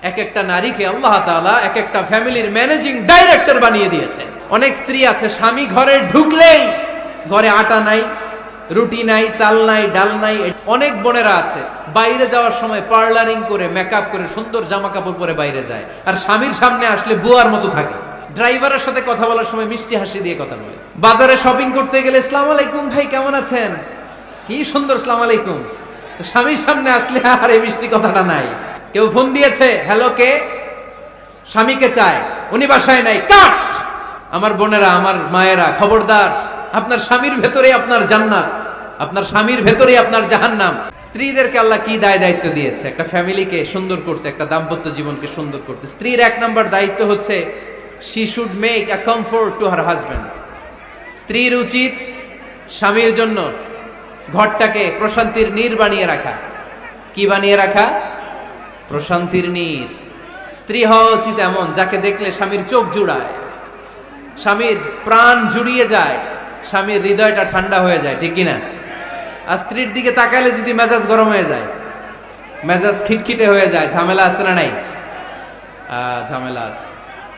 এক একটা নারীকে আল্লাহ তাআলা এক একটা ফ্যামিলির ম্যানেজিং ডাইরেক্টর বানিয়ে দিয়েছে। অনেক স্ত্রী আছে স্বামী ঘরে ঢুকলেই ঘরে আটা নাই, রুটি নাই, চাল নাই, ডাল নাই। অনেক বোনেরা আছে বাইরে যাওয়ার সময় পার্লারিং করে মেকআপ করে সুন্দর জামা কাপড় পরে বাইরে যায়, আর স্বামীর সামনে আসলে বুয়ার মতো থাকে। ড্রাইভারের সাথে কথা বলার সময় মিষ্টি হাসি দিয়ে কথা বলে। বাজারে শপিং করতে গেলে আসসালামু আলাইকুম ভাই কেমন আছেন, কি সুন্দর আসসালামু আলাইকুম। স্বামীর সামনে আসলে আর এই মিষ্টি কথাটা নাই। কেউ ফোন দিয়েছে, হ্যালো কে, স্বামীকে চায়, উনি বাসায় নাই, কাট। আমার বোনেরা, আমার মায়েরা, খবরদার, আপনার স্বামীর ভেতরে আপনার জান্নাত, আপনার স্বামীর ভেতরে আপনার জাহান্নাম। স্ত্রীদেরকে আল্লাহ কি দায়িত্ব দিয়েছে একটা ফ্যামিলিকে সুন্দর করতে, একটা দাম্পত্য জীবনকে সুন্দর করতে। স্ত্রীর এক নম্বর দায়িত্ব হচ্ছে she should make a comfort to her husband. স্ত্রীর উচিত স্বামীর জন্য ঘরটাকে প্রশান্তির নীড় বানিয়ে রাখা। কি বানিয়ে রাখা? প্রশান্তির নীড়। স্ত্রী হওয়া উচিত এমন যাকে দেখলে স্বামীর চোখ জুড়ায়, স্বামীর প্রাণ জুড়িয়ে যায়, স্বামীর হৃদয়টা ঠান্ডা হয়ে যায়, ঠিক কিনা? আর স্ত্রীর দিকে তাকালে যদি মেজাজ গরম হয়ে যায়, মেজাজ খিটখিটে হয়ে যায়, ঝামেলা আছে না নাই? ঝামেলা আছে।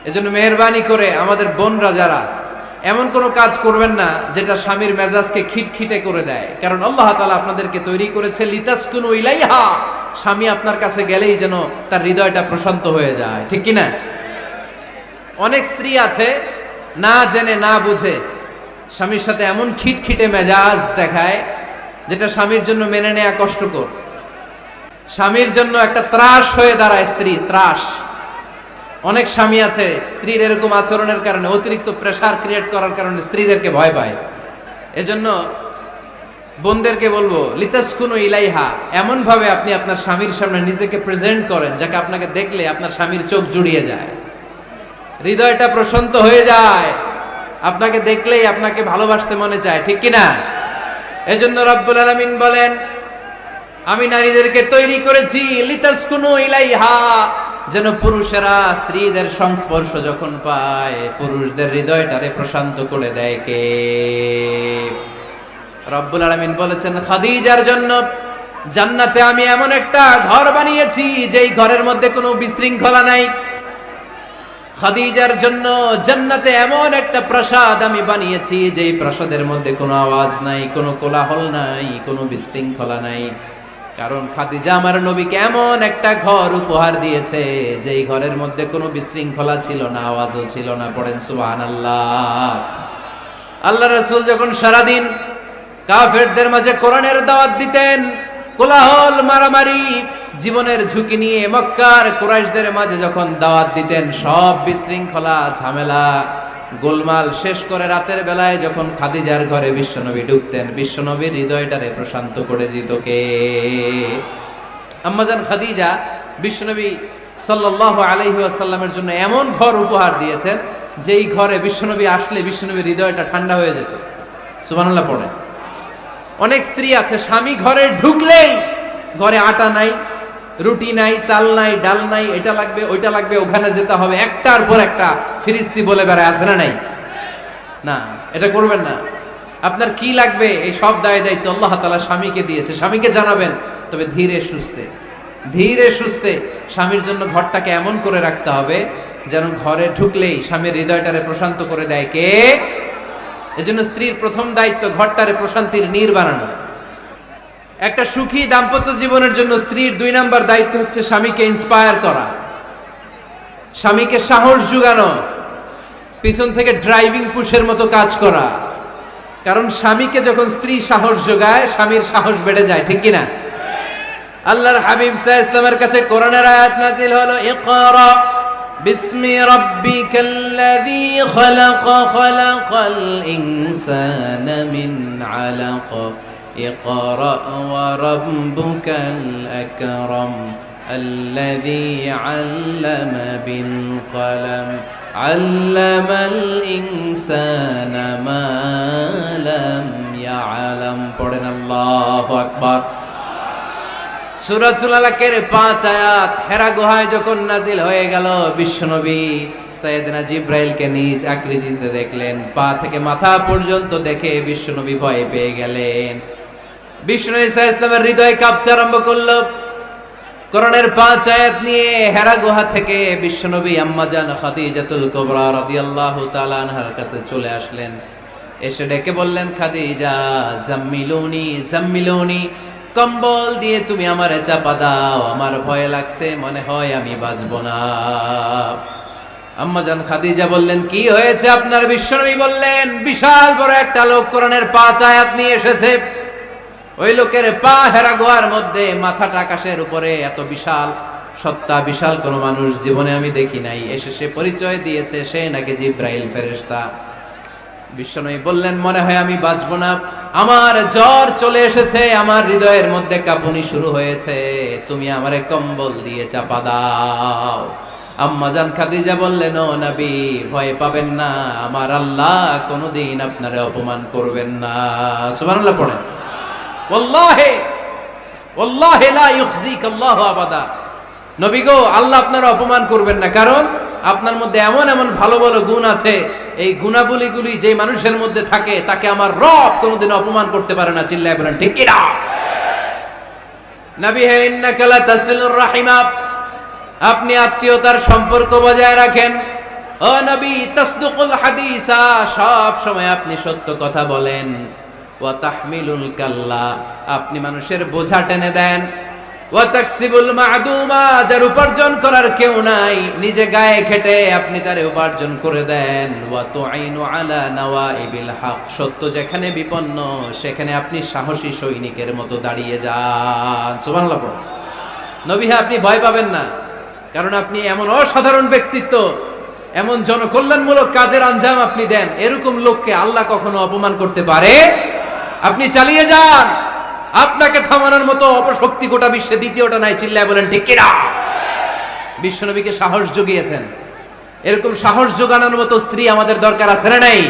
এজন্য মেহেরবানি করে আমাদের বোনরা যারা এমন কোনো কাজ করবেন না যেটা স্বামীর মেজাজকে খিটখিটে করে দেয়, কারণ আল্লাহ তাআলা আপনাদেরকে তৈরি করেছে লিতাসকুনু ইলাইহা, স্বামী আপনার কাছে গেলেই যেন তার হৃদয়টা প্রশান্ত হয়ে যায়, ঠিক কিনা? অনেক স্ত্রী আছে না জেনে না বুঝে স্বামীর সাথে এমন খিটখিটে মেজাজ দেখায় যেটা স্বামীর জন্য মেনে নেওয়া কষ্টকর। স্বামীর জন্য একটা ত্রাস হয়ে দাঁড়ায় স্ত্রী, ত্রাস। অনেক স্বামী আছে স্ত্রীর এরকম আচরণের কারণে, অতিরিক্ত প্রেসার ক্রিয়েট করার কারণে স্ত্রীদেরকে ভয় পায়। এজন্য বোনদেরকে বলবো লিতাসকুনু ইলাইহা, এমন ভাবে আপনি আপনার স্বামীর সামনে নিজেকে প্রেজেন্ট করেন যাকে আপনাকে দেখলে আপনার স্বামীর চোখ জুড়িয়ে যায়, হৃদয়টা প্রশান্ত হয়ে যায়, আপনাকে দেখলেই আপনাকে ভালোবাসতে মনে চায়, ঠিক কিনা? এজন্য রব্বুল আলামিন বলেন আমি নারীদেরকে তৈরি করেছি লিতাসকুনু ইলাইহা, যেন পুরুষেরা স্ত্রীদের সংস্পর্শ যখন পায় পুরুষদের হৃদয়টারে প্রশান্ত করে দেয়। কে? রব্বুল আলামিন বলেছেন খাদিজার জন্য জান্নাতে আমি এমন একটা ঘর বানিয়েছি যেই ঘরের মধ্যে কোনো বিশৃঙ্খলা নাই। খাদিজার জন্য জান্নাতে এমন একটা প্রাসাদ আমি বানিয়েছি যেই প্রাসাদের মধ্যে কোনো আওয়াজ নাই, কোনো কোলাহল নাই, কোনো বিশৃঙ্খলা নাই। কারণ খাদিজা আমার নবীকে এমন একটা ঘর উপহার দিয়েছে যেই ঘরের মধ্যে কোনো বিশৃঙ্খলা ছিল না, আওয়াজও ছিল না। পড়েন সুবহানাল্লাহ। আল্লাহ রাসূল যখন সারাদিন কাফেরদের মাঝে কোরআনের দাওয়াত দিতেন, কোলাহল, মারামারি, জীবনের ঝুঁকি নিয়ে মক্কার কুরাইশদের মাঝে যখন দাওয়াত দিতেন, সব বিশৃঙ্খলা, ঝামেলা, গোলমাল শেষ করে রাতের বেলায় যখন খাদিজার ঘরে বিশ্বনবী ঢুকতেন, বিশ্বনবীর হৃদয়টারে প্রশান্ত করে দিত কে? আম্মাজান খাদিজা বিশ্বনবী সাল্লাল্লাহু আলাইহি ওয়াসাল্লামের জন্য এমন ঘর উপহার দিয়েছেন যেই ঘরে বিশ্বনবী আসলে বিশ্বনবীর হৃদয়টা ঠান্ডা হয়ে যেত। সুবহানাল্লাহ পড়েন। অনেক স্ত্রী আছে স্বামী ঘরে ঢুকলেই ঘরে আটা নাই, রুটি নাই, চাল নাই, ডাল নাই, এটা লাগবে ওইটা লাগবে, ওখানে যেতে হবে, একটার পর একটা ফিরিস্তি বলে বেড়ায়, আছে না নাই? না, এটা করবেন না। আপনার কি লাগবে এই সব দায়িত্ব আল্লাহ তাআলা স্বামীকে দিয়েছে, স্বামীকে জানাবেন। তবে ধীরে সুস্থে, ধীরে সুস্থে স্বামীর জন্য ঘরটাকে এমন করে রাখতে হবে যেন ঘরে ঢুকলেই স্বামীর হৃদয়টারে প্রশান্ত করে দেয় কে? এজন্য স্ত্রীর প্রথম দায়িত্ব ঘরটারে প্রশান্তির নীড় বানানো। একটা সুখী দাম্পত্য জীবনের জন্য স্ত্রীর 2 নাম্বার দায়িত্ব হচ্ছে স্বামীকে ইন্সপায়ার করা, স্বামীকে সাহস জোগানো, পিছন থেকে ড্রাইভিং পুশের মতো কাজ করা। কারণ স্বামীকে যখন স্ত্রী সাহস যোগায়, স্বামীর সাহস বেড়ে যায়, ঠিক কিনা? আল্লাহর হাবিব সাল্লাল্লাহু আলাইহি ওয়াসাল্লামের কাছে কোরআনের আয়াত নাযিল হলো, ইকরা বিসমি রাব্বিকাল্লাযী খালাক, খালাকাল ইনসানা মিন আলাক, اقرأ وربك الأكرم الذي علم بالقلم علم الإنسان ما لم يعلم. পড়েন আল্লাহু আকবার। সূরাতুল আলাকের 5 আয়াত হেরা গুহায় যখন নাজিল হয়ে গেল, বিশ্বনবী সাইয়েদনা জিব্রাইলকে নিজ আকৃতিতে দেখলেন, পা থেকে মাথা পর্যন্ত দেখে বিশ্বনবী ভয় পেয়ে গেলেন। বিষ্ণু ঈসা ইসলামের হৃদয় কাঁপতে আরম্ভ করলো। কোরআনের 5 আয়াত নিয়ে হেরা গুহা থেকে বিশ্বনবী আম্মাজান খাদিজাতুল কুবরা রাদিয়াল্লাহু তাআলা আনহার কাছে চলে আসলেন। এসে ডেকে বললেন, খাদিজা জাম্মিলুনি জাম্মিলুনি, কম্বল দিয়ে তুমি আমারে চাপা দাও, আমার ভয় লাগছে, মনে হয় আমি বাঁচবো না। আম্মাজান খাদিজা বললেন, কি হয়েছে আপনার? বিশ্বনবী বললেন, বিশাল বড় একটা লোক কোরআনের 5 আয়াত নিয়ে এসেছে। ওই লোকের পা হেরা গুহার মধ্যে, মাথাটা আকাশের উপরে, এত বিশাল সত্তা, বিশাল কোন মানুষ জীবনে আমি দেখি নাই। এসে সে পরিচয় দিয়েছে সে নাকি জিব্রাইল ফেরেশতা। বিশ্বনবী বললেন, মনে হয় আমি বাঁচবো না, আমার জ্বর চলে এসেছে, আমার হৃদয়ের মধ্যে কাঁপুনি শুরু হয়েছে, তুমি আমারে কম্বল দিয়ে চাপা দাও। আম্মাজান খাদিজা বললেন, ও নবী ভয় পাবেন না, আমার আল্লাহ কোনোদিন আপনারে অপমান করবেন না। সুবহানাল্লাহ পড়েন। ওয়াল্লাহি ওয়াল্লাহি লা ইউখজিকাল্লাহু আবাদা। নবী গো, আল্লাহ আপনার অপমান করবেন না, কারণ আপনার মধ্যে এমন এমন ভালো ভালো গুণ আছে, এই গুণাবলীগুলি যে মানুষের মধ্যে থাকে তাকে আমার রব কোনোদিন অপমান করতে পারে না। চিল্লায় বলেন ঠিক কি না? নবী হে, ইন্নাকা লা তাসিলুর রাহিমা, আপনি আত্মীয়তার সম্পর্ক বজায় রাখেন। ও নবী, তাসদুকুল হাদিসা, সব সময় আপনি সত্য কথা বলেন। ওয়া তাহমিলুল কাল্লা, আপনি মানুষের বোঝা টেনে দেন। ওয়া তাকসিবুল মা'দুমা, যার উপার্জন করার কেউ নাই, নিজে গায়ে খেটে আপনি তারে উপার্জন করে দেন। ওয়া তুঈনু আলা নাওয়াইবিল হক, সত্য যেখানে বিপন্ন সেখানে আপনি সাহসী সৈনিকের মতো দাঁড়িয়ে যান। সুবহানাল্লাহ। নবী হে, আপনি ভয় পাবেন না, কারণ আপনি এমন অসাধারণ ব্যক্তিত্ব, এমন জনকল্যাণমূলক কাজের আঞ্জাম আপনি দেন, এরকম লোককে আল্লাহ কখনো অপমান করতে পারে? আপনি চালিয়ে যান, আপনাকে থামানোর মতো অপশক্তি গোটা বিশ্বে দ্বিতীয়টা নাই। চিল্লায় বলেন ঠিক কি না? বিশ্বনবীকে সাহস জুগিয়েছেন, এরকম সাহস জোগানোর মতো স্ত্রী আমাদের দরকার আছে না নাই?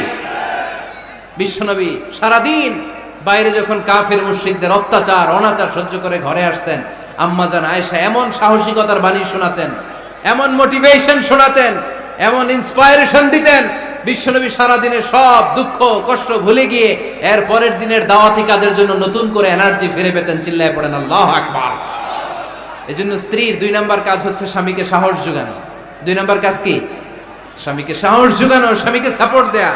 বিশ্বনবী সারাদিন বাইরে যখন কাফের মুশরিকদের অত্যাচার অনাচার সহ্য করে ঘরে আসতেন, আম্মাজান আয়েশা এমন সাহসিকতার বাণী শোনাতেন, এমন মোটিভেশন শোনাতেন, এমন ইন্সপায়ারেশন দিতেন, বিশ্বনবী সারাদিনের সব দুঃখ কষ্ট ভুলে গিয়ে এর পরের দিনের দাওয়াতি কাজের জন্য নতুন করে এনার্জি ফিরে পেতেন। চিল্লায় পড়েন আল্লাহু আকবার। এজন্য স্ত্রীর 2 নাম্বার কাজ হচ্ছে স্বামীকে সাহস যোগানো। 2 নাম্বার কাজ কি? স্বামীকে সাহস যোগানো, স্বামীকে সাপোর্ট দেয়া।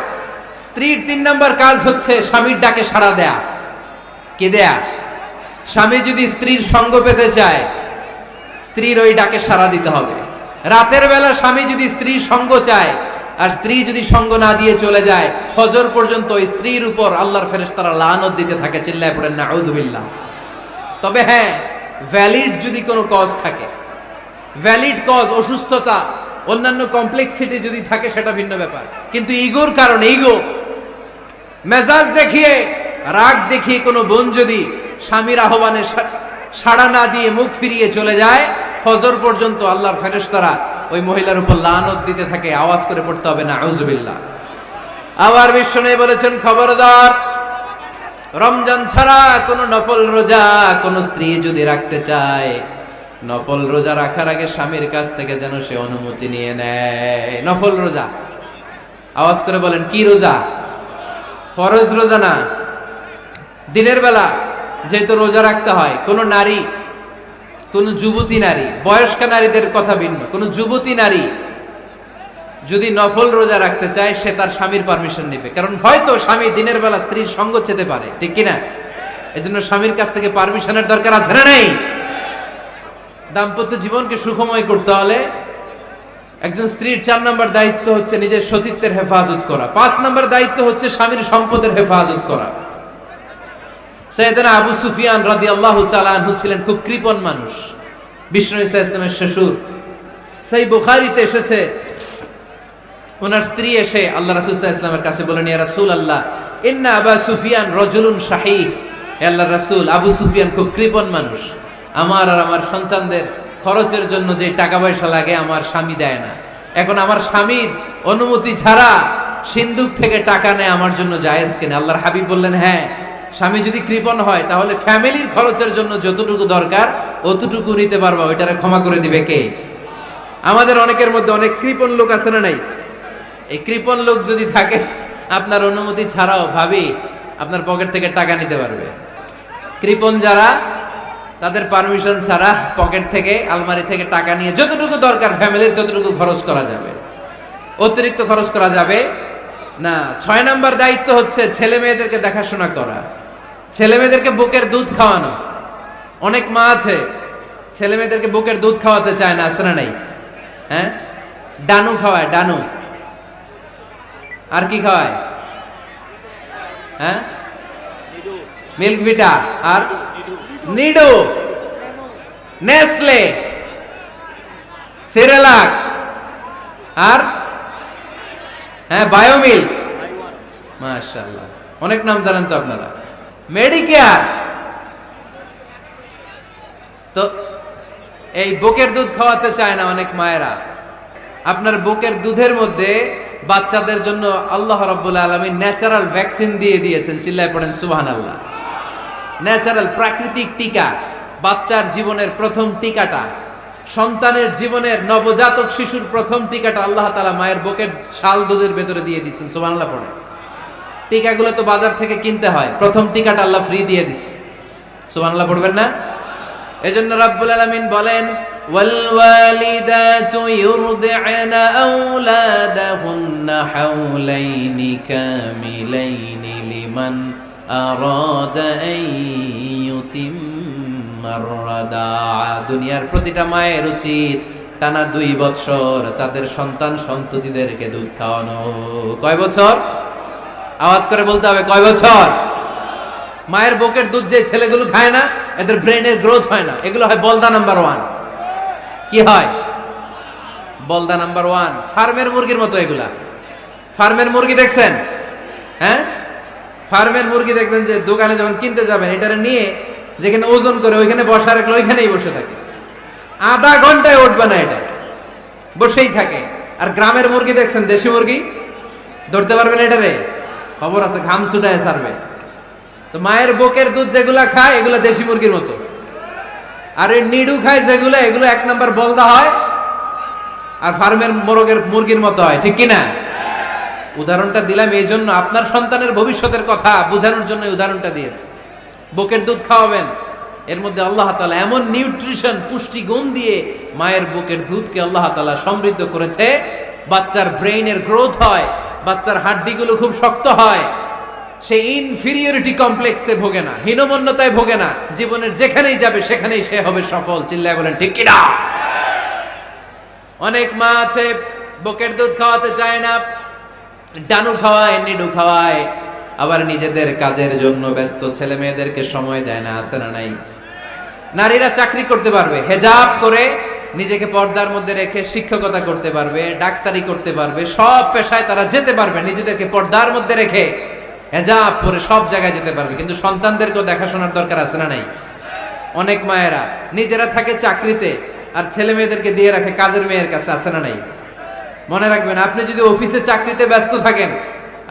স্ত্রীর 3 নাম্বার কাজ হচ্ছে স্বামীর ডাকে সাড়া দেয়া। কি দেয়া? স্বামী যদি স্ত্রীর সঙ্গ পেতে চায়, স্ত্রীর ওই ডাকে সাড়া দিতে হবে। রাতের বেলা স্বামী যদি স্ত্রীর সঙ্গ চায়, আর স্ত্রী যদি সঙ্গ না দিয়ে চলে যায়, ফজর পর্যন্ত স্ত্রীর উপর আল্লাহর ফেরেশতারা লানত দিতে থাকে। চিল্লায় পড়েন নাউযু বিল্লাহ। তবে হ্যাঁ, ভ্যালিড যদি কোনো কজ থাকে, ভ্যালিড কজ, অসুস্থতা, অন্যান্য কমপ্লেক্সিটি যদি থাকে সেটা ভিন্ন ব্যাপার। কিন্তু ইগোর কারণে, ইগো, মেজাজ দেখিয়ে, রাগ দেখিয়ে কোনো বোন যদি স্বামীর আহ্বানে সাড়া না দিয়ে মুখ ফিরিয়ে চলে যায়, ফজর পর্যন্ত আল্লাহর ফেরেশতারা ওই মহিলার উপর লানত দিতে থাকে। আওয়াজ করে পড়তে হবে নাউযু বিল্লাহ। আবার বিশ্বনবী বলেছেন, খবরদার, রমজান ছাড়া কোন নফল রোজা কোন স্ত্রী যদি রাখতে চায়, নফল রোজা রাখার আগে স্বামীর কাছ থেকে যেন সে অনুমতি নিয়ে নেয়। নফল রোজা, আওয়াজ করে বলেন কি রোজা? ফরজ রোজা না। দিনের বেলা যেহেতু রোজা রাখতে হয়, কোন নারী, কোন যুবতী নারী, বয়স্ক নারীদের কথা ভিন্ন, কোন যুবতী নারী যদি নফল রোজা রাখতে চায়, সে তার স্বামীর পারমিশন নেবে। কারণ হয়তো স্বামী দিনের বেলা স্ত্রীর সঙ্গ চেতে পারে, ঠিক কিনা? এজন্য স্বামীর কাছ থেকে পারমিশনের দরকার আছে না নাই? দাম্পত্য জীবনকে সুখময় করতে হলে একজন স্ত্রীর 4 নম্বর দায়িত্ব হচ্ছে নিজের সতীত্বের হেফাজত করা। 5 নম্বর দায়িত্ব হচ্ছে স্বামীর সম্পদের হেফাজত করা। সাইয়েদনা আবু সুফিয়ান রাদিয়াল্লাহু তাআলা আনহু ছিলেন খুব কৃপণ মানুষ, বিষ্ণু ঈসা ইসলামের শ্বশুর। সেই বুখারীতে এসেছে, ওনার স্ত্রী এসে আল্লাহ রাসূল সাল্লাল্লাহু আলাইহি ওয়াসাল্লামের কাছে বলেন, ইয়া রাসূলুল্লাহ, ইন্না আবা সুফিয়ান রাজুলুন শাহী। হে আল্লাহর রাসূল, আবু সুফিয়ান খুব কৃপণ মানুষ, আমার আর আমার সন্তানদের খরচের জন্য যে টাকা পয়সা লাগে আমার স্বামী দেয় না। এখন আমার স্বামীর অনুমতি ছাড়া সিন্দুক থেকে টাকা নেয় আমার জন্য জায়েজ কিনা? আল্লাহর হাবিব বললেন, হ্যাঁ, স্বামী যদি কৃপণ হয় তাহলে ফ্যামিলির খরচের জন্য যতটুকু দরকার অতটুকু নিতে পারবা, ওইটারে ক্ষমা করে দিবে কে? আমাদের অনেকের মধ্যে অনেক কৃপণ লোক আছে না নাই? এই কৃপণ লোক যদি থাকে, আপনার অনুমতি ছাড়াও ভাবি আপনার পকেট থেকে টাকা নিতে পারবে। কৃপণ যারা তাদের পারমিশন ছাড়া পকেট থেকে আলমারি থেকে টাকা নিয়ে যতটুকু দরকার ফ্যামিলির ততটুকু খরচ করা যাবে, অতিরিক্ত খরচ করা যাবে না। 6 নাম্বার দায়িত্ব হচ্ছে ছেলে মেয়েদেরকে দেখাশোনা করা, ছেলে মেয়েদেরকে বুকের দুধ খাওয়ানো। অনেক মা আছে ছেলে মেয়েদেরকে বুকের দুধ খাওয়াতে চায় না, আছে না নাই? হ্যাঁ, ডানু খাওয়ায়, ডানু। আর কি খাওয়ায়? হ্যাঁ, মিল্ক ভিটা, আর নিডো, নেসলে, সেরেলাক, আর হ্যাঁ বায়োমিল। মাশাআল্লাহ, অনেক নাম জানেন তো আপনারা। মেডিকেয়ার। তো এই বুকের দুধ খাওয়াতে চায় না অনেক মায়েরা। আপনার বুকের দুধের মধ্যে বাচ্চাদের জন্য আল্লাহ রাব্বুল আলামিন ন্যাচারাল ভ্যাকসিন দিয়ে দিয়েছেন। চিল্লায় পড়েন সুবহানাল্লাহ। ন্যাচারাল, প্রাকৃতিক টিকা। বাচ্চার জীবনের প্রথম টিকাটা, সন্তানের জীবনের নবজাতক শিশুর প্রথম টিকাটা আল্লাহ তাআলা মায়ের বুকের শাল দুধের ভেতরে দিয়ে দিয়েছেন। সুবহানাল্লাহ পড়ে। টিকাগুলো তো বাজার থেকে কিনতে হয়, প্রথম টিকাটা আল্লাহ ফ্রি দিয়ে দিয়েছে। সুবহানাল্লাহ পড়বেন না? এজন্য রাব্বুল আলামিন বলেন, ওয়াল ওয়ালিদাতু ইউরদি'না আওলাদাহুন্না হাওলাইনি কামিলাইনি লিমান আরাদা আন ইউতিম্মার রাদা'a। দুনিয়ার প্রতিটা মায়ের উচিত টানা 2 বছর তাদের সন্তান সন্ততিদেরকে দুধ খাওয়ানো। কয় বছর? আওয়াজ করে বলতে হবে, কয় বছর? মায়ের বুকের দুধ যে ছেলেগুলো খায় না, এদের ব্রেনের গ্রোথ হয় না। এগুলো হয় বলদা নাম্বার 1। কি হয়? বলদা নাম্বার 1। ফার্মের মুরগির মতো এগুলা। ফার্মের মুরগি দেখছেন? হ্যাঁ, ফার্মের মুরগি দেখবেন যে দোকানে যখন কিনতে যাবেন, এটারে নিয়ে যেখানে ওজন করে ওইখানে বসা রাখলে ওইখানেই বসে থাকে। আধা ঘন্টায় উঠবে না, এটা বসেই থাকে। আর গ্রামের মুরগি দেখছেন, দেশি মুরগি, ধরতে পারবেন এটারে? খবর আছে, ঘাম ছুটায় ছাড়বে। তো মায়ের বুকের দুধ যেগুলা খায় এগুলা দেশি মুরগির মতো। আর এই নিডু খায় যেগুলো, এগুলো 1 নাম্বার বলদা হয়, আর ফার্মের মুরগির মতো হয়। ঠিক কিনা? উদাহরণটা দিলাম এই জন্য, আপনার সন্তানের ভবিষ্যতের কথা বোঝানোর জন্য উদাহরণটা দিয়েছে। বুকের দুধ খাওয়াবেন, এর মধ্যে আল্লাহ তাআলা এমন নিউট্রিশন, পুষ্টি গুণ দিয়ে মায়ের বুকের দুধকে আল্লাহ তাআলা সমৃদ্ধ করেছে। বাচ্চার ব্রেইনের গ্রোথ হয়, বাচ্চার হাড্ডিগুলো খুব শক্ত হয়, সে ইনফিরিয়রিটি কমপ্লেক্সে ভোগে না, হীনমন্যতায় ভোগে না। জীবনের যেখানেই যাবে সেখানেই সে হবে সফল। চিল্লায় বলেন ঠিক কিনা? অনেক মা আছে বুকের দুধ খাওয়াতে চায় না, ডানু খাওয়ায়, নিডু খাওয়ায়, আবার নিজেদের কাজের জন্য ব্যস্ত, ছেলে মেয়েদেরকে সময় দেয় না। আছে না নাই? নারীরা চাকরি করতে পারবে, হেজাব করে নিজেকে পর্দার মধ্যে রেখে শিক্ষকতা করতে পারবে, ডাক্তারি করতে পারবে, সব পেশায় তারা যেতে পারবে, নিজেদেরকে পর্দার মধ্যে রেখে হেজাব পরে সব জায়গায় যেতে পারবে। কিন্তু সন্তানদেরকেও দেখাশোনার দরকার আছে না নাই? অনেক মায়েরা নিজেরা থাকে চাকরিতে আর ছেলে মেয়েদেরকে দিয়ে রাখে কাজের মেয়ের কাছে। আছে না নাই? মনে রাখবেন, আপনি যদি অফিসে চাকরিতে ব্যস্ত থাকেন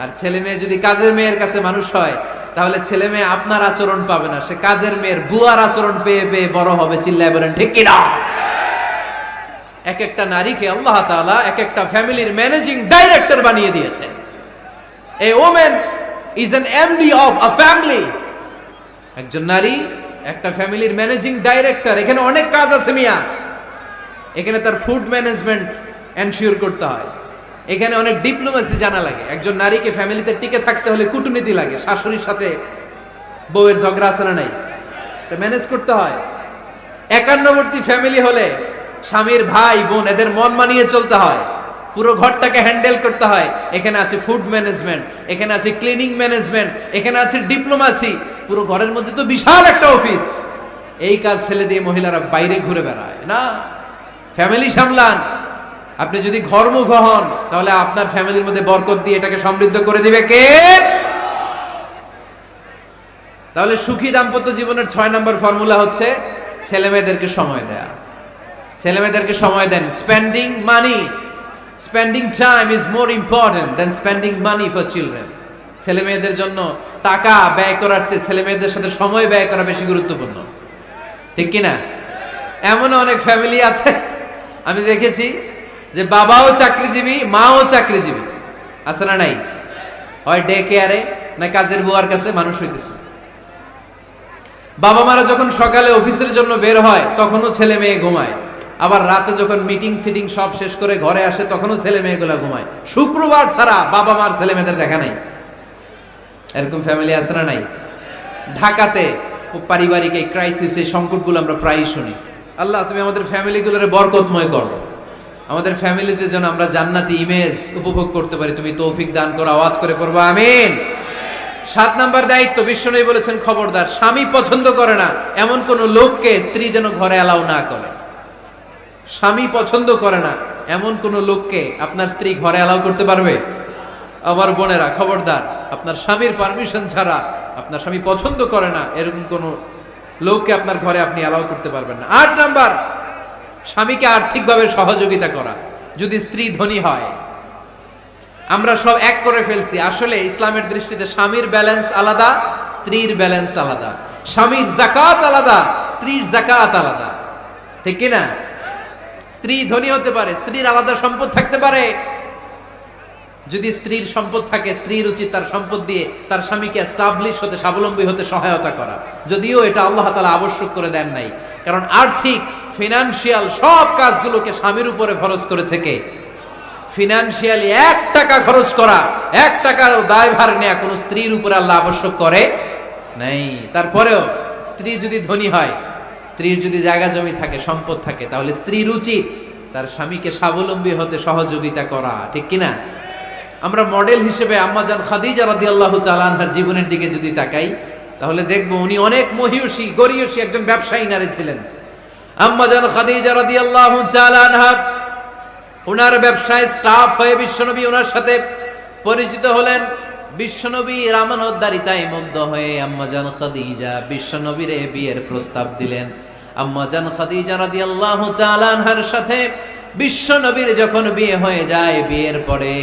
আর ছেলে মেয়ে যদি কাজের মেয়ের কাছে মানুষ হয়, তাহলে ছেলে মেয়ে আপনার আচরণ পাবে না, সে কাজের মেয়ের বুয়ার আচরণ পেয়ে পেয়ে বড় হবে। চিল্লায় বলেন ঠিক কিনা? এক একটা নারীকে আল্লাহ তাআলা এক একটা ফ্যামিলির ম্যানেজিং ডাইরেক্টর বানিয়ে দিয়েছে। A woman is an MD of a family. একজন নারী একটা ফ্যামিলির ম্যানেজিং ডাইরেক্টর। এখানে অনেক কাজ আছে মিয়া। এখানে তার ফুড ম্যানেজমেন্ট এনশিওর করতে হয়, এখানে অনেক ডিপ্লোমেসি জানা লাগে। একজন নারীকে ফ্যামিলিতে টিকে থাকতে হলে কূটনীতি লাগে, শাশুড়ির সাথে বউয়ের ঝগড়া আছে না নাই, এটা ম্যানেজ করতে হয়। একান্নবর্তী ফ্যামিলি হলে স্বামীর ভাই বোন এদের মন মানিয়ে চলতে হয়, পুরো ঘরটাকে হ্যান্ডেল করতে হয়। এখানে আছে ফুড ম্যানেজমেন্ট, এখানে আছে ক্লিনিং ম্যানেজমেন্ট, এখানে আছে ডিপ্লোমাসি। পুরো ঘরের মধ্যে তো বিশাল একটা অফিস। এই কাজ ফেলে দিয়ে মহিলারা বাইরে ঘুরে বেড়ায় না। ফ্যামিলি সামলান। আপনি যদি ঘরমুখ হন তাহলে আপনার ফ্যামিলির মধ্যে বরকত দিয়ে এটাকে সমৃদ্ধ করে দিবে কে? তাহলে সুখী দাম্পত্য জীবনের 6 নম্বর ফর্মুলা হচ্ছে ছেলে মেয়েদেরকে সময় দেয়া। ছেলে মেয়েদেরকে সময় দেন। Spending money, spending time is more important than spending money for children. ছেলে মেয়েদের জন্য টাকা ব্যয় করার চেয়ে ছেলে মেয়েদের সাথে সময় ব্যয় করা বেশি গুরুত্বপূর্ণ। ঠিক কিনা? এমন অনেক ফ্যামিলি আছে আমি দেখেছি যে বাবাও চাকরিজীবী, মাও চাকরিজীবী। আছে না নাই? হয় ডে কেয়ারে না কাজের বুয়ার কাছে মানুষ হইতেছে। বাবা মারা যখন সকালে অফিসের জন্য বের হয় তখনও ছেলে মেয়ে ঘুমায়, আবার রাতে যখন মিটিং সিটিং সব শেষ করে ঘরে আসে তখনও ছেলে মেয়েগুলো ঘুমায়। শুক্রবার ছাড়া বাবা মার ছেলে মেয়েদের দেখা নাই। এরকম ফ্যামিলি আছে না নাই? ঢাকাতে পারিবারিক এই ক্রাইসিস, এই সংকটগুলো আমরা প্রায়ই শুনি। আল্লাহ তুমি আমাদের ফ্যামিলিগুলোরে বরকতময় করো, আমাদের ফ্যামিলিতে যেন আমরা জান্নাতি ইমেজ উপভোগ করতে পারি, তুমি তৌফিক দান করো। আওয়াজ করে পড়বো আমিন। 7 নাম্বার দায়িত্ব, বিশ্বনবী বলেছেন খবরদার, স্বামী পছন্দ করে না এমন কোন লোককে স্ত্রী যেন ঘরে অ্যালাউ না করে। স্বামী পছন্দ করে না এমন কোন লোককে আপনার স্ত্রী ঘরে অ্যালাউ করতে পারবে? আমার বোনেরা খবরদার, আপনার স্বামীর পারমিশন ছাড়া, আপনার স্বামী পছন্দ করে না এরকম কোন লোককে আপনার ঘরে আপনি অ্যালাউ করতে পারবেন না। 8 নাম্বার, স্বামীকে আর্থিকভাবে সহযোগিতা করা। যদি স্ত্রী ধনী হয়, আমরা সব এক করে ফেলছি, আসলে ইসলামের দৃষ্টিতে স্বামীর ব্যালেন্স আলাদা, স্ত্রীর ব্যালেন্স আলাদা। স্বামীর যাকাত আলাদা, স্ত্রীর যাকাত আলাদা, ঠিক কি না? স্ত্রী ধনী হতে পারে, স্ত্রীর আলাদা সম্পদ থাকতে পারে। যদি স্ত্রীর সম্পদ থাকে, স্ত্রীর উচিত তার সম্পদ দিয়ে তার স্বামীকে এস্টাবলিশ হতে, স্বাবলম্বী হতে সহায়তা করা। যদিও এটা আল্লাহ তাআলা আবশ্যক করে দেন নাই, কারণ আর্থিক ফিনান্সিয়াল সব কাজগুলোকে স্বামীর উপরে ফরজ করেছে কে? ফিনান্সিয়ালি 1 টাকা খরচ করা, 1 টাকার দায়ভার নেয়া কোন স্ত্রীর উপরে আল্লাহ আবশ্যক করে নাই। তারপরেও স্ত্রী যদি ধনী হয়, স্ত্রীর যদি জায়গা জমি থাকে, সম্পদ থাকে, তাহলে স্ত্রীর উচিত তার স্বামীকে স্বাবলম্বী হতে সহযোগিতা করা, ঠিক কিনা? আমরা মডেল হিসেবে আম্মাজান খাদিজা রাদিয়াল্লাহু তাআলা আনহার জীবনের দিকে যদি তাকাই, তাহলে দেখব উনি অনেক মহিয়সী গরিয়সী একজন ব্যবসায়ী নারী ছিলেন। আম্মাজান খাদিজা রাদিয়াল্লাহু তাআলা আনহা ওনার ব্যবসায় স্টাফ হয়ে বিশ্বনবী ওনার সাথে পরিচিত হলেন। বিশ্বনবীর আমানতদারিতায় মুগ্ধ হয়ে আম্মাজান খাদিজা বিশ্বনবীর বিয়ের প্রস্তাব দিলেন। আম্মাজান খাদিজা রাদিয়াল্লাহু তাআলা আনহার সাথে বিশ্বনবীর যখন বিয়ে হয়ে যায়, বিয়ের পরে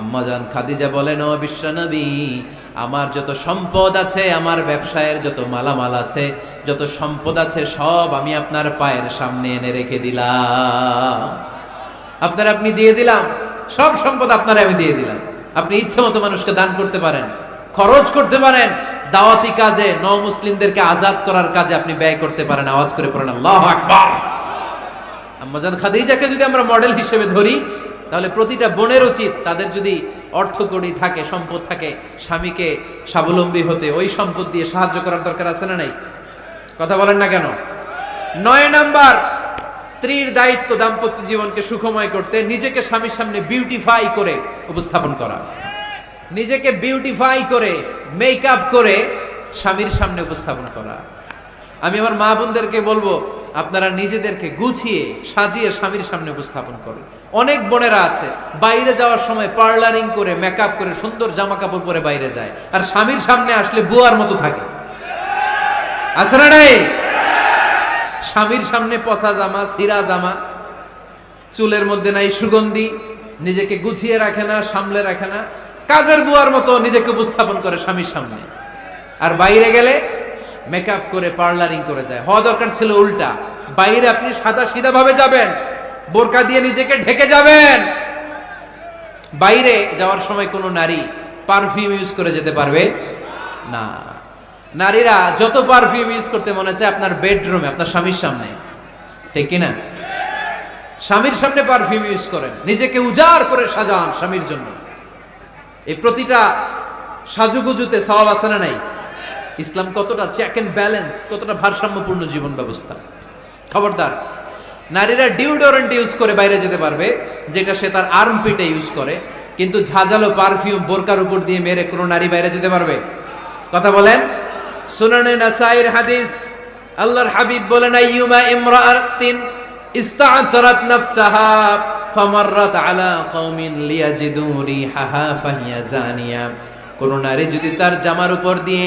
আম্মাজান খাদিজা বলেন, ও বিশ্বনবী, আমার যত সম্পদ আছে, আমার ব্যবসায়ের যত মালামাল আছে, যত সম্পদ আছে, সব আমি আপনার পায়ের সামনে এনে রেখে দিলাম। আপনি দিয়ে দিলাম, সব সম্পদ আপনার আমি দিয়ে দিলাম। আপনি ইচ্ছে মতো মানুষকে দান করতে পারেন, খরচ করতে পারেন, দাওয়াতি কাজে, মুসলিমদেরকে আজাদ করার কাজে আপনি ব্যয় করতে পারেন। আওয়াজ করে পড়েন আল্লাহু আকবার। আম্মাজান খাদিজাকে যদি আমরা মডেল হিসেবে ধরি, তাহলে প্রতিটা বোনের উচিত তাদের যদি অর্থকড়ি থাকে, সম্পদ থাকে, স্বামীকে স্বাবলম্বী হতে ওই সম্পদ দিয়ে সাহায্য করার দরকার আছে না নাই? কথা বলেন না কেন? 9 নাম্বার, স্ত্রীর দায়িত্ব দাম্পত্য জীবনকে সুখময় করতে নিজেকে স্বামীর সামনে বিউটিফাই করে উপস্থাপন করা। নিজেকে বিউটিফাই করে, মেকআপ করে স্বামীর সামনে উপস্থাপন করা। আমি আমার মা বোনদেরকে বলবো, আপনারা নিজেদেরকে গুছিয়ে সাজিয়ে স্বামীর সামনে উপস্থাপন করুন। অনেক বোনেরা আছে বাইরে যাওয়ার সময় পার্লারিং করে, মেকআপ করে, সুন্দর জামা কাপড় পরে বাইরে যায়, আর স্বামীর সামনে আসলে বুয়ার মতো থাকে। আছে না নাই? স্বামীর সামনে পচা জামা, ছিঁড়া জামা, চুলের মধ্যে নাই সুগন্ধি, নিজেকে গুছিয়ে রাখে না, সামলে রাখে না, কাজের বুয়ার মতো নিজেকে উপস্থাপন করে স্বামীর সামনে। আর বাইরে গেলে মেকআপ করে, পার্লারিং করে যায়। হওয়া দরকার ছিল উল্টা, বাইরে আপনি সাদা সিধা ভাবে যাবেন, বোরকা দিয়ে নিজেকে ঢেকে যাবেন। বাইরে যাওয়ার সময় কোনো নারী পারফিউম ইউজ করে যেতে পারবে না। নারীরা যত পারফিউম ইউজ করতে মনে চায় আপনার বেডরুমে, আপনার স্বামীর সামনে, ঠিক কিনা? স্বামীর সামনে পারফিউম ইউজ করেন, নিজেকে উজাড় করে সাজান স্বামীর জন্য। এই প্রতিটা সাজুগুজুতে সওয়াব আছে না নাই? ইসলাম কতটা চেক এন্ড ব্যালেন্স, কতটা ভারসাম্যপূর্ণ জীবন ব্যবস্থা। খবরদার, নারীরা ডিওডোরেন্ট ইউজ করে বাইরে যেতে পারবে, যেটা সে তার আর্মপিটে ইউজ করে, কিন্তু ঝাঁঝালো পারফিউম বোরকার উপর দিয়ে মেরে কোনো নারী বাইরে যেতে পারবে? কথা বলেন। সুনানে নাসাইর হাদিস, আল্লাহর হাবিব বলেন, আইয়ুমা ইমরাআতিন ইস্তা'তারাত নাফসাহা ফামাররাত আলা কওমিন লিয়াজিদু রিহাহা ফাহিয়া জানিয়া। কোন নারী যদি তার জামার উপর দিয়ে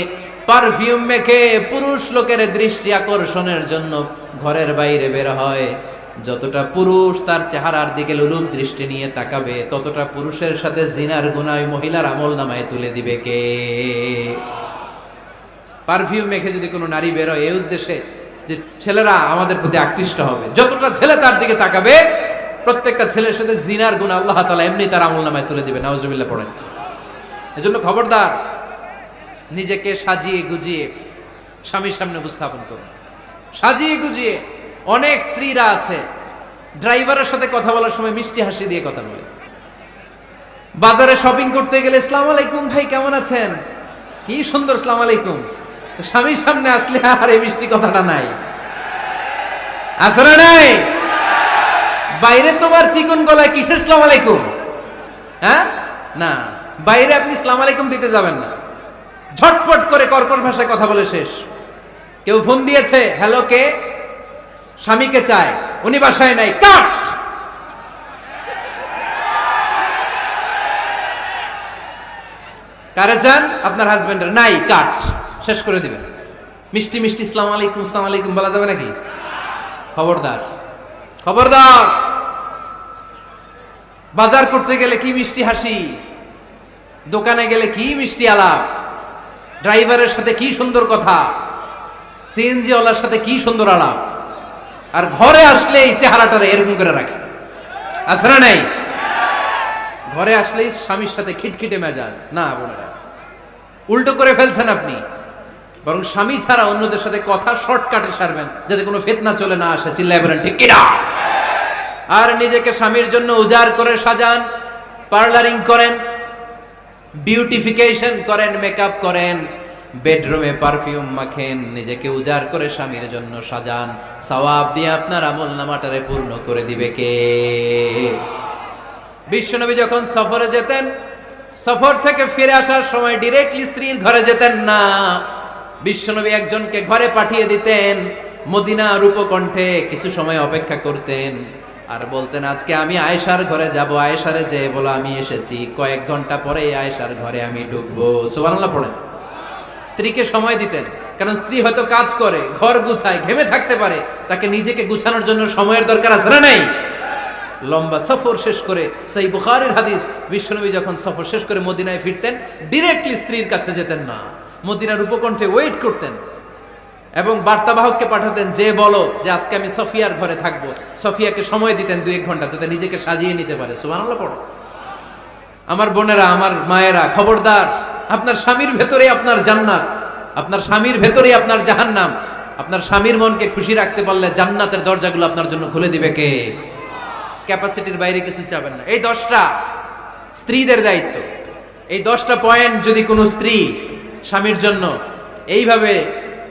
পারফিউম মেখে পুরুষ লোকের দৃষ্টি আকর্ষণের জন্য ঘরের বাইরে বের হয়, যতটা পুরুষ তার চেহারার দিকে লোলুপ দৃষ্টি নিয়ে তাকাবে, ততটা পুরুষের সাথে জিনার গুনাহ মহিলার আমলনামায় তুলে দিবে কে? পারফিউম মেখে যদি কোনো নারী বের হয় এই উদ্দেশ্যে যে ছেলেরা আমাদের প্রতি আকৃষ্ট হবে, যতটা ছেলে তার দিকে তাকাবে, প্রত্যেকটা ছেলের সাথে জিনার গুনাহ আল্লাহ তাআলা এমনি তার আমলনামায় তুলে দিবে। নাউজুবিল্লাহ পড়েন। এজন্য খবরদার, নিজেকে সাজিয়ে গুজিয়ে স্বামীর সামনে উপস্থাপন করুন। সাজিয়ে গুজিয়ে অনেক স্ত্রীরা আছে ড্রাইভারের সাথে কথা বলার সময় মিষ্টি হাসি দিয়ে কথা বলে। বাজারে শপিং করতে গেলে আসসালামু আলাইকুম ভাই কেমন আছেন, কি সুন্দর আসসালামু আলাইকুম। স্বামীর সামনে আসলে আর এই মিষ্টি কথাটা নাই, আসলে নাই। বাইরে তোমার চিকন গলায় কিসের আসসালামু আলাইকুম, হ্যাঁ না, বাইরে আপনি আসসালামু আলাইকুম দিতে যাবেন না, ঝটপট করে কর্কশ ভাষায় কথা বলে শেষ। কেউ ফোন দিয়েছে, হ্যালো কে, স্বামীকে চায়, উনি বাসায় নাই, কাট। কারে চান, আপনার হাজবেন্ডের, নাই, কাট, শেষ করে দিবেন। মিষ্টি মিষ্টি আসসালামু আলাইকুম আসসালামু আলাইকুম বলা যাবে নাকি? খবরদার, খবরদার। বাজার করতে গেলে কি মিষ্টি হাসি, দোকানে গেলে কি মিষ্টি আলাপ, ড্রাইভারের সাথে কি সুন্দর কথা, সিএনজি ওয়ালার সাথে কি সুন্দর আলাপ, আর ঘরে আসলে এই চেহারাটারে এরকম করে রাখে, আছে না নাই? ঘরে আসলেই স্বামীর সাথে খিটখিটে মেজাজ, না বোনেরা, উল্টো করে ফেলছেন আপনি। বরং স্বামী ছাড়া অন্যদের সাথে কথা শর্টকাটে সারবেন, যাতে কোনো ফিতনা চলে না আসে। চিল্লায় বলেন ঠিক কিনা? আর নিজেকে স্বামীর জন্য উজাড় করে সাজান, পার্লারিং করেন, বিউটিফিকেশন করেন, মেকআপ করেন, বেডরুমে পারফিউম মাখেন, নিজেকে উজাড় করে স্বামীর জন্য সাজান। সওয়াব দিয়ে আপনার আমল নামাটারে পূর্ণ করে দিবে কে? বিশ্বনবী যখন সফরে যেতেন, সফর থেকে ফিরে আসার সময় ডিরেক্টলি স্ত্রীর ঘরে যেতেন না। বিশ্বনবী একজনকে ঘরে পাঠিয়ে দিতেন, মদিনার উপকণ্ঠে কিছু সময় অপেক্ষা করতেন, আর বলতেন আজকে আমি আয়েশার ঘরে যাব, আয়েশারে যে বলো আমি এসেছি, কয়েক ঘন্টা পরে আয়েশার ঘরে আমি ঢুকবো। সুবহানাল্লাহ পড়েন। স্ত্রীকে সময় দিতেন, কারণ স্ত্রী হয়তো কাজ করে, ঘর গুছায়, ঘেমে থাকতে পারে, তাকে নিজেকে গুছানোর জন্য সময়ের দরকার আছে না নাই? লম্বা সফর শেষ করে, সেই বুখারীর হাদিস, বিশ্বনবী যখন সফর শেষ করে মদিনায় ফিরতেন, ডিরেক্টলি স্ত্রীর কাছে যেতেন না, মদিনার উপকণ্ঠে ওয়েট করতেন এবং বার্তাবাহককে পাঠাতেন, যে বলো যে আজকে আমি সফিয়ার ঘরে থাকবো। সফিয়াকে সময় দিতেন 2-1 ঘন্টা, যাতে নিজেকে সাজিয়ে নিতে পারে। সুবহানাল্লাহ পড়ো। আমার বোনেরা, আমার মায়েরা, খবরদার, আপনার স্বামীর ভেতরে আপনার জান্নাত, আপনার স্বামীর ভেতরে আপনার জাহান্নাম। আপনার স্বামীর মনকে খুশি রাখতে পারলে জান্নাতের দরজাগুলো আপনার জন্য খুলে দিবে কে? ক্যাপাসিটির বাইরে কিছু চাবেন না। এই 10টা স্ত্রীদের দায়িত্ব। এই 10টা পয়েন্ট যদি কোনো স্ত্রী স্বামীর জন্য এইভাবে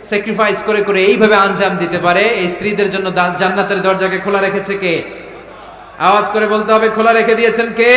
স্যাক্রিফাইস করে করে এইভাবে আঞ্জাম দিতে পারে, এই স্ত্রীদের জন্য জান্নাতের দরজাকে খোলা রেখেছে কে? আওয়াজ করে বলতে হবে, খোলা রেখে দিয়েছেন কে?